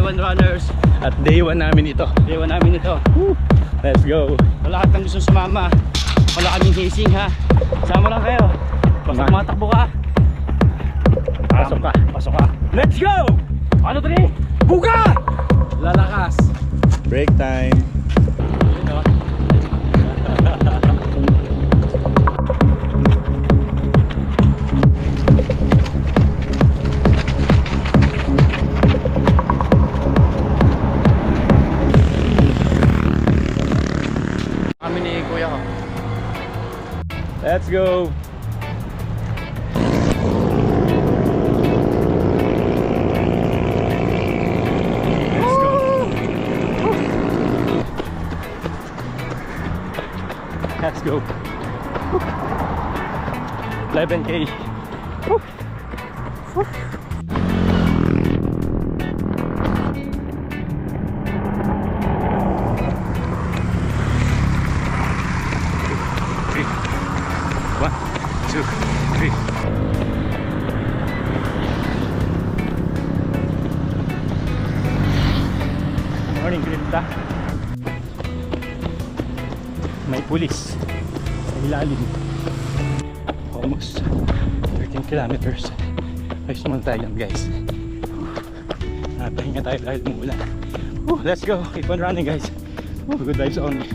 One runners. At day 1 namin ito. Day 1 namin ito. Woo! Let's go. Sa lahat ng gusto sumama, wala kaming hazing ha. Sama lang kayo. Basta matakbo ka. Pasok ka. Pasok ka. Let's go! Ano to ni? Buga! Lalakas. Break time. Ito. Kami ni kuya ko. Let's go. Let's go. 11K. Three. 1, 2, 3. Morning, Gripta. May pulis sa ilalim. Almost 13 kilometers. Ayos naman tayo yan, guys. Napahinga tayo dahil umuulan. Let's go. Keep on running, guys. Good vibes only.